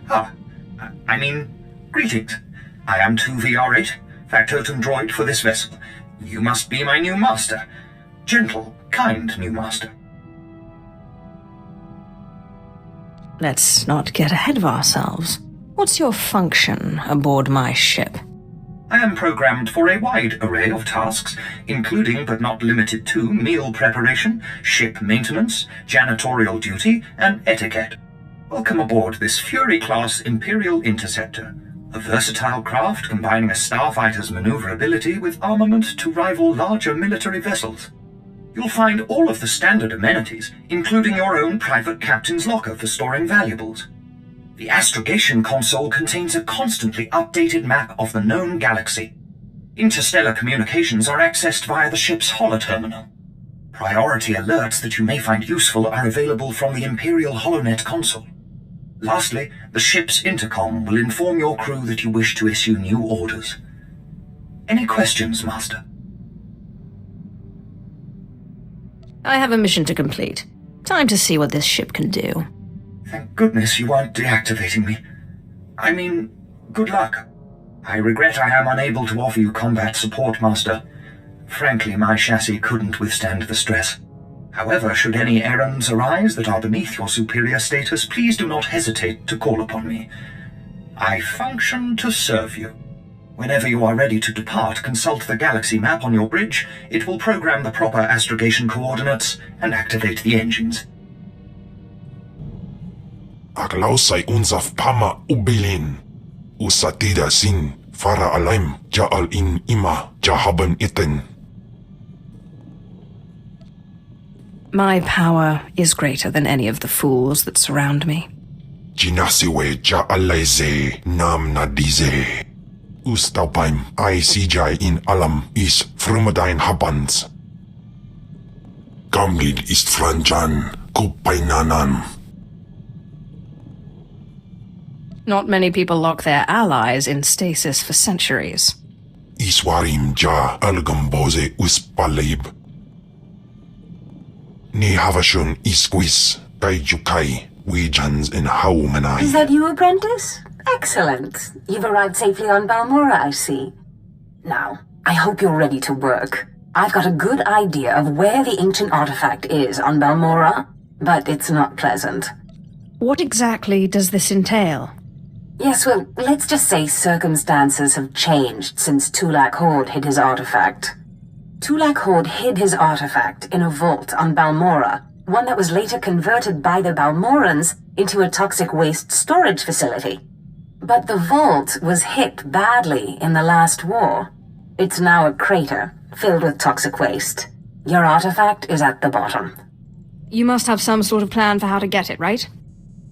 Ah, I mean, greetings. I am 2VR8, factotum droid for this vessel. You must be my new master. Gentle, kind new master. Let's not get ahead of ourselves. What's your function aboard my ship? I am programmed for a wide array of tasks, including but not limited to meal preparation, ship maintenance, janitorial duty, and etiquette. Welcome aboard this Fury-class Imperial Interceptor, a versatile craft combining a starfighter's maneuverability with armament to rival larger military vessels. You'll find all of the standard amenities, including your own private captain's locker for storing valuables. The astrogation console contains a constantly updated map of the known galaxy. Interstellar communications are accessed via the ship's holoterminal. Priority alerts that you may find useful are available from the Imperial HoloNet console. Lastly, the ship's intercom will inform your crew that you wish to issue new orders. Any questions, Master? I have a mission to complete. Time to see what this ship can do. Thank goodness you aren't deactivating me. I mean, good luck. I regret I am unable to offer you combat support, Master. Frankly, my chassis couldn't withstand the stress. However, should any errands arise that are beneath your superior status, please do not hesitate to call upon me. I function to serve you. Whenever you are ready to depart, consult the galaxy map on your bridge. It will program the proper astrogation coordinates and activate the engines. Aklausay unsaf pama ubilin. Usatida sin fara alaim jaal in ima jahaban iten. My power is greater than any of the fools that surround me. Jinasiwe jaalaize nam nadize. Ustaupaim ai sijai in alam is frumadine habans. Gamlid ist franjan kupainanan. Not many people lock their allies in stasis for centuries. Iswarim ja algamboze uspalib. Ni havashun isquis kaijukai wijans in haumanai. Is that you, apprentice? Excellent. You've arrived safely on Balmorra, I see. Now, I hope you're ready to work. I've got a good idea of where the ancient artifact is on Balmorra, but it's not pleasant. What exactly does this entail? Yes, well, let's just say circumstances have changed since Tulak Horde hid his artifact. Tulak Horde hid his artifact in a vault on Balmorra, one that was later converted by the Balmorrans into a toxic waste storage facility. But the vault was hit badly in the last war. It's now a crater filled with toxic waste. Your artifact is at the bottom. You must have some sort of plan for how to get it, right?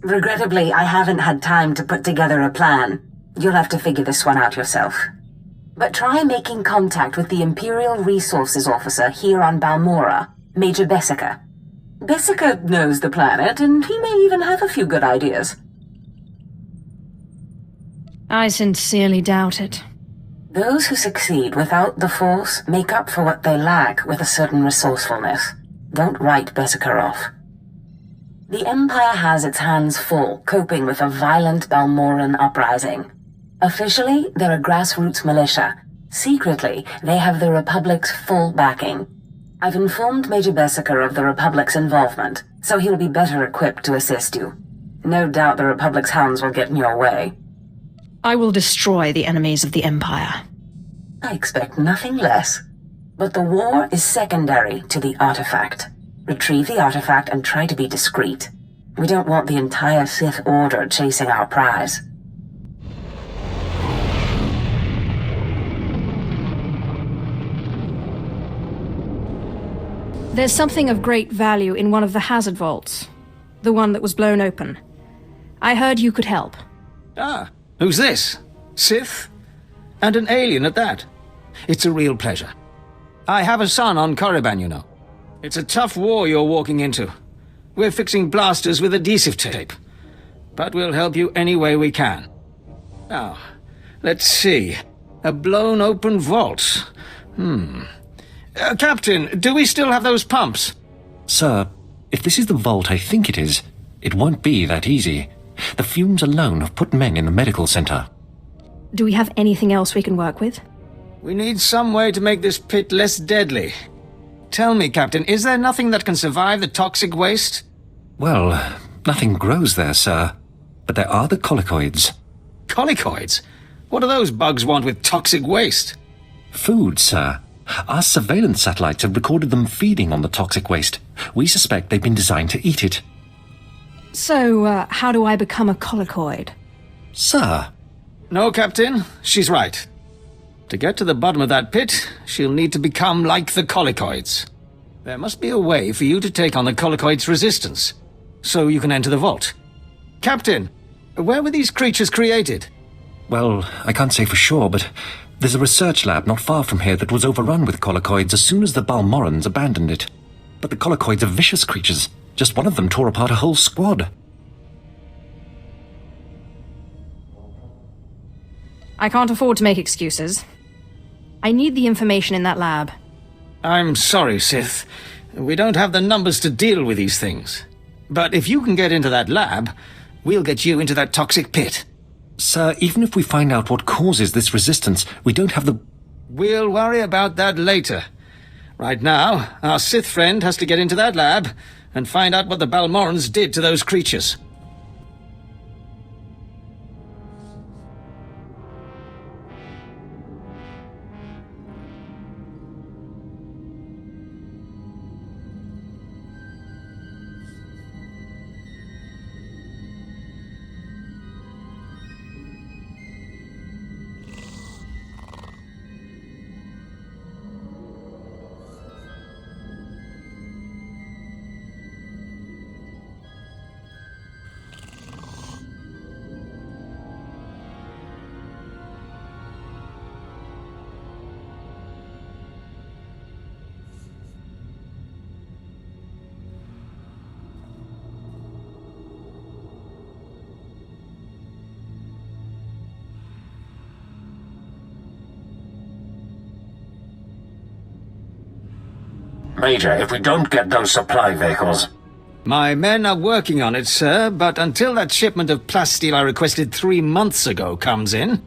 Regrettably, I haven't had time to put together a plan. You'll have to figure this one out yourself. But try making contact with the Imperial Resources Officer here on Balmorra, Major Bessica. Bessica knows the planet, and he may even have a few good ideas. I sincerely doubt it. Those who succeed without the Force make up for what they lack with a certain resourcefulness. Don't write Bessica off. The Empire has its hands full coping with a violent Balmorran uprising. Officially, they're a grassroots militia. Secretly, they have the Republic's full backing. I've informed Major Bessica of the Republic's involvement, so he'll be better equipped to assist you. No doubt the Republic's hounds will get in your way. I will destroy the enemies of the Empire. I expect nothing less. But the war is secondary to the artifact. Retrieve the artifact and try to be discreet. We don't want the entire Sith Order chasing our prize. There's something of great value in one of the hazard vaults. The one that was blown open. I heard you could help. Ah, who's this? Sith? And an alien at that. It's a real pleasure. I have a son on Korriban, you know. It's a tough war you're walking into. We're fixing blasters with adhesive tape. But we'll help you any way we can. Now, let's see. A blown open vault. Captain, do we still have those pumps? Sir, if this is the vault I think it is, it won't be that easy. The fumes alone have put men in the medical center. Do we have anything else we can work with? We need some way to make this pit less deadly. Tell me, Captain, is there nothing that can survive the toxic waste? Well, nothing grows there, sir. But there are the colicoids. Colicoids? What do those bugs want with toxic waste? Food, sir. Our surveillance satellites have recorded them feeding on the toxic waste. We suspect they've been designed to eat it. So, how do I become a colicoid? Sir. No, Captain. She's right. To get to the bottom of that pit, she'll need to become like the colicoids. There must be a way for you to take on the colicoids' resistance, so you can enter the vault. Captain, where were these creatures created? Well, I can't say for sure, but there's a research lab not far from here that was overrun with colicoids as soon as the Balmorrans abandoned it. But the colicoids are vicious creatures. Just one of them tore apart a whole squad. I can't afford to make excuses. I need the information in that lab. I'm sorry, Sith. We don't have the numbers to deal with these things. But if you can get into that lab, we'll get you into that toxic pit. Sir, even if we find out what causes this resistance, we don't have the... We'll worry about that later. Right now, our Sith friend has to get into that lab and find out what the Balmorrans did to those creatures. Major, if we don't get those supply vehicles... My men are working on it, sir, but until that shipment of plasteel I requested 3 months ago comes in...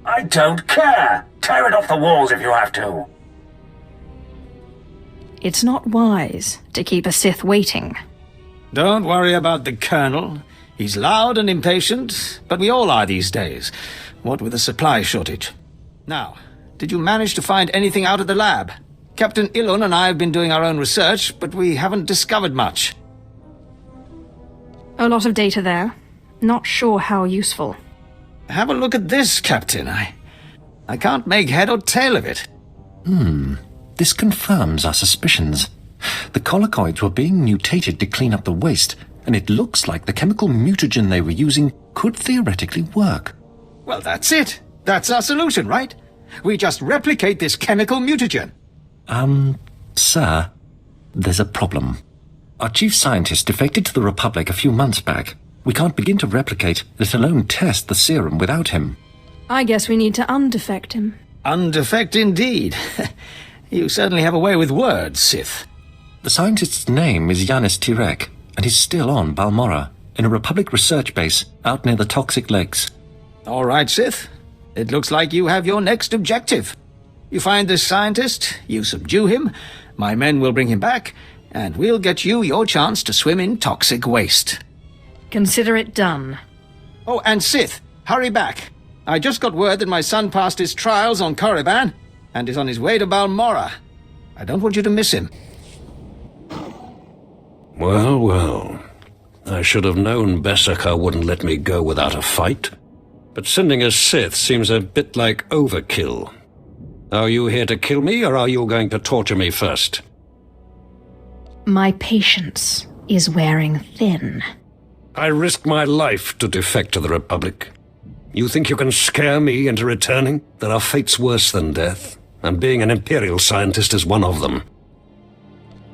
I don't care! Tear it off the walls if you have to! It's not wise to keep a Sith waiting. Don't worry about the Colonel. He's loud and impatient, but we all are these days, what with a supply shortage. Now, did you manage to find anything out of the lab? Captain Ilun and I have been doing our own research, but we haven't discovered much. A lot of data there. Not sure how useful. Have a look at this, Captain. I can't make head or tail of it. This confirms our suspicions. The colicoids were being mutated to clean up the waste, and it looks like the chemical mutagen they were using could theoretically work. Well, that's it. That's our solution, right? We just replicate this chemical mutagen. Sir, there's a problem. Our chief scientist defected to the Republic a few months back. We can't begin to replicate, let alone test the serum without him. I guess we need to undefect him. Undefect indeed. You certainly have a way with words, Sith. The scientist's name is Yanis Tirek, and he's still on Balmorra, in a Republic research base out near the Toxic Lakes. All right, Sith. It looks like you have your next objective. You find this scientist, you subdue him, my men will bring him back, and we'll get you your chance to swim in toxic waste. Consider it done. Oh, and Sith, hurry back. I just got word that my son passed his trials on Korriban and is on his way to Balmorra. I don't want you to miss him. Well, well. I should have known Beskar wouldn't let me go without a fight. But sending a Sith seems a bit like overkill. Are you here to kill me, or are you going to torture me first? My patience is wearing thin. I risked my life to defect to the Republic. You think you can scare me into returning? There are fates worse than death, and being an Imperial scientist is one of them.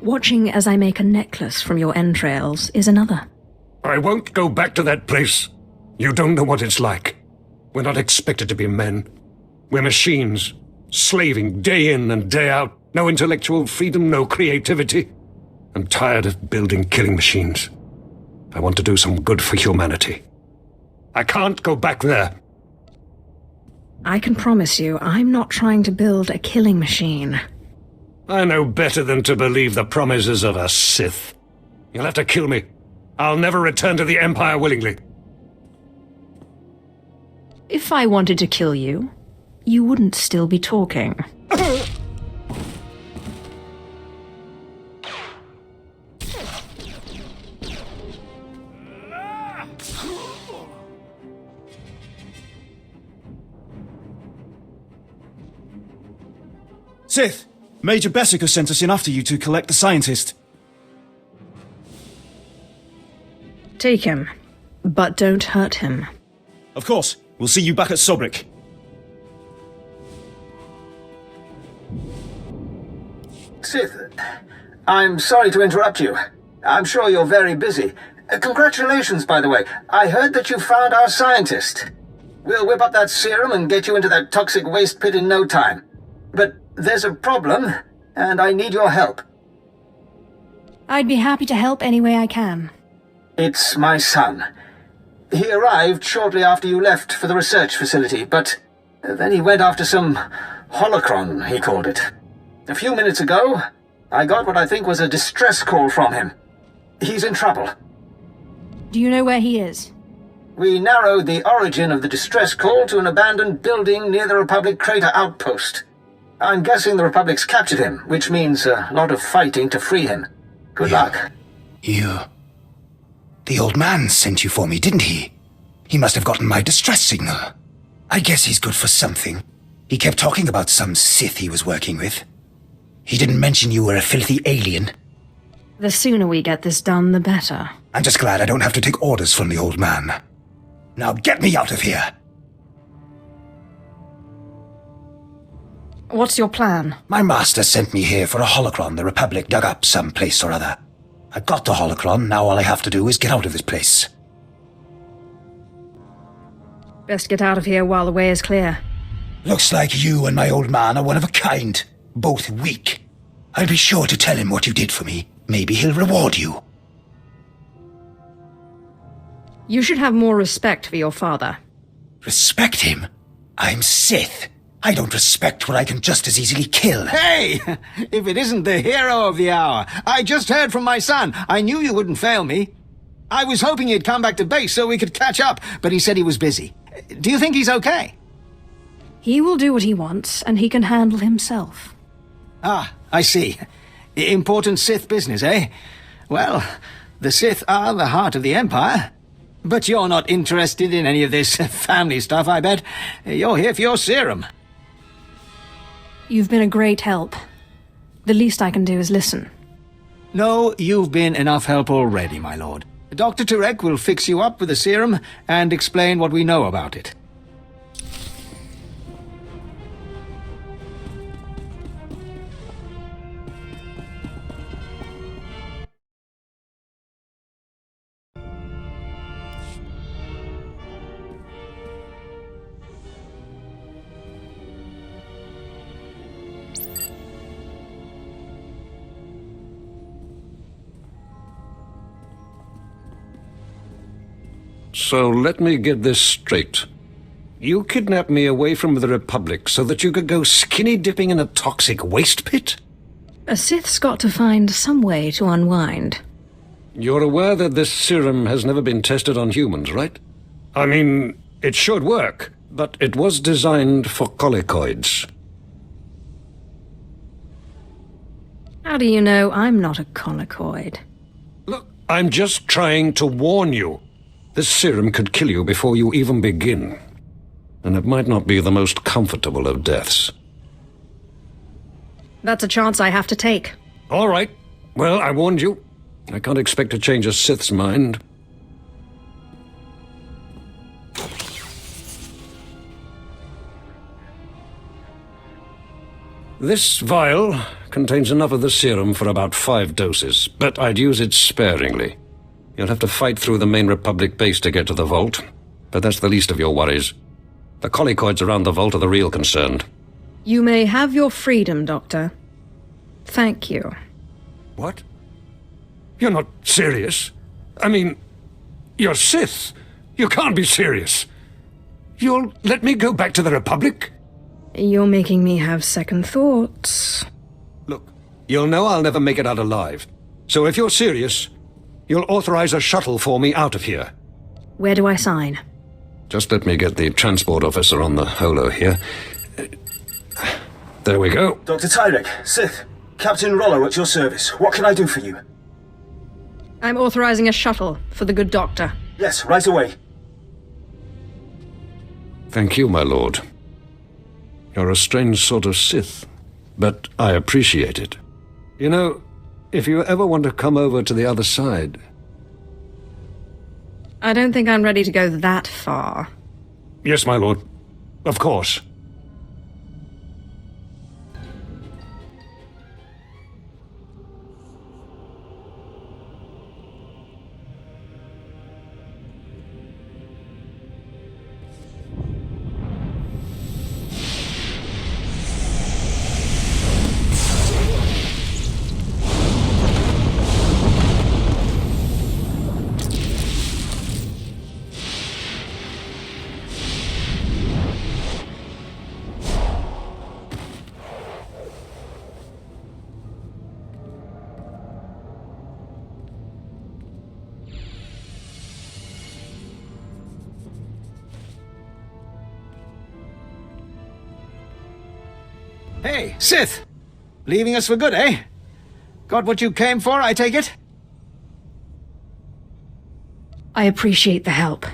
Watching as I make a necklace from your entrails is another. I won't go back to that place. You don't know what it's like. We're not expected to be men. We're machines, slaving day in and day out. No intellectual freedom, no creativity. I'm tired of building killing machines. I want to do some good for humanity. I can't go back there. I can promise you, I'm not trying to build a killing machine. I know better than to believe the promises of a Sith. You'll have to kill me. I'll never return to the Empire willingly. If I wanted to kill you, you wouldn't still be talking. Sith! Major Bessica sent us in after you to collect the scientist. Take him, but don't hurt him. Of course. We'll see you back at Sobrik. Sith, I'm sorry to interrupt you. I'm sure you're very busy. Congratulations, by the way. I heard that you found our scientist. We'll whip up that serum and get you into that toxic waste pit in no time. But there's a problem, and I need your help. I'd be happy to help any way I can. It's my son. He arrived shortly after you left for the research facility, but then he went after some holocron, he called it. A few minutes ago, I got what I think was a distress call from him. He's in trouble. Do you know where he is? We narrowed the origin of the distress call to an abandoned building near the Republic crater outpost. I'm guessing the Republic's captured him, which means a lot of fighting to free him. Good luck. The old man sent you for me, didn't he? He must have gotten my distress signal. I guess he's good for something. He kept talking about some Sith he was working with. He didn't mention you were a filthy alien. The sooner we get this done, the better. I'm just glad I don't have to take orders from the old man. Now get me out of here! What's your plan? My master sent me here for a holocron the Republic dug up someplace or other. I got the holocron, now all I have to do is get out of this place. Best get out of here while the way is clear. Looks like you and my old man are one of a kind. Both weak. I'll be sure to tell him what you did for me. Maybe he'll reward you. You should have more respect for your father. Respect him? I'm Sith. I don't respect what I can just as easily kill. Hey! If it isn't the hero of the hour. I just heard from my son. I knew you wouldn't fail me. I was hoping he'd come back to base so we could catch up, but he said he was busy. Do you think he's okay? He will do what he wants, and he can handle himself. Ah, I see. Important Sith business, eh? Well, the Sith are the heart of the Empire. But you're not interested in any of this family stuff, I bet. You're here for your serum. You've been a great help. The least I can do is listen. No, you've been enough help already, my lord. Dr. Turek will fix you up with the serum and explain what we know about it. So let me get this straight. You kidnapped me away from the Republic so that you could go skinny dipping in a toxic waste pit? A Sith's got to find some way to unwind. You're aware that this serum has never been tested on humans, right? I mean, it should work, but it was designed for colicoids. How do you know I'm not a colicoid? Look, I'm just trying to warn you. This serum could kill you before you even begin. And it might not be the most comfortable of deaths. That's a chance I have to take. All right. Well, I warned you. I can't expect to change a Sith's mind. This vial contains enough of the serum for about 5 doses, but I'd use it sparingly. You'll have to fight through the main Republic base to get to the vault, but that's the least of your worries. The colicoids around the vault are the real concern. You may have your freedom, Doctor. Thank you. What? You're not serious? I mean, you're Sith. You can't be serious. You'll let me go back to the Republic? You're making me have second thoughts. Look, you'll know I'll never make it out alive. So if you're serious, you'll authorize a shuttle for me out of here. Where do I sign? Just let me get the transport officer on the holo here. There we go. Dr. Tyrek, Sith, Captain Rollo at your service. What can I do for you? I'm authorizing a shuttle for the good doctor. Yes, right away. Thank you, my lord. You're a strange sort of Sith, but I appreciate it. You know, if you ever want to come over to the other side... I don't think I'm ready to go that far. Yes, my lord. Of course. Hey, Sith! Leaving us for good, eh? Got what you came for, I take it? I appreciate the help.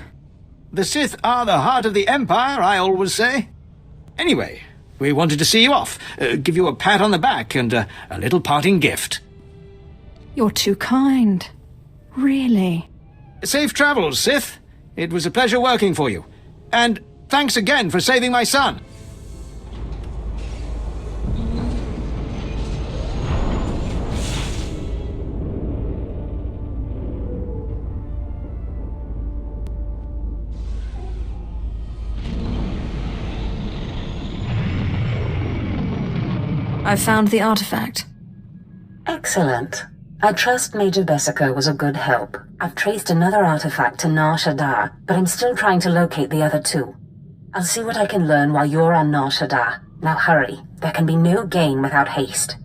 The Sith are the heart of the Empire, I always say. Anyway, we wanted to see you off, give you a pat on the back and a little parting gift. You're too kind. Really. Safe travels, Sith. It was a pleasure working for you. And thanks again for saving my son. I've found the artifact. Excellent. I trust Major Bessica was a good help. I've traced another artifact to Nar Shaddaa, but I'm still trying to locate the other two. I'll see what I can learn while you're on Nar Shaddaa. Now hurry. There can be no gain without haste.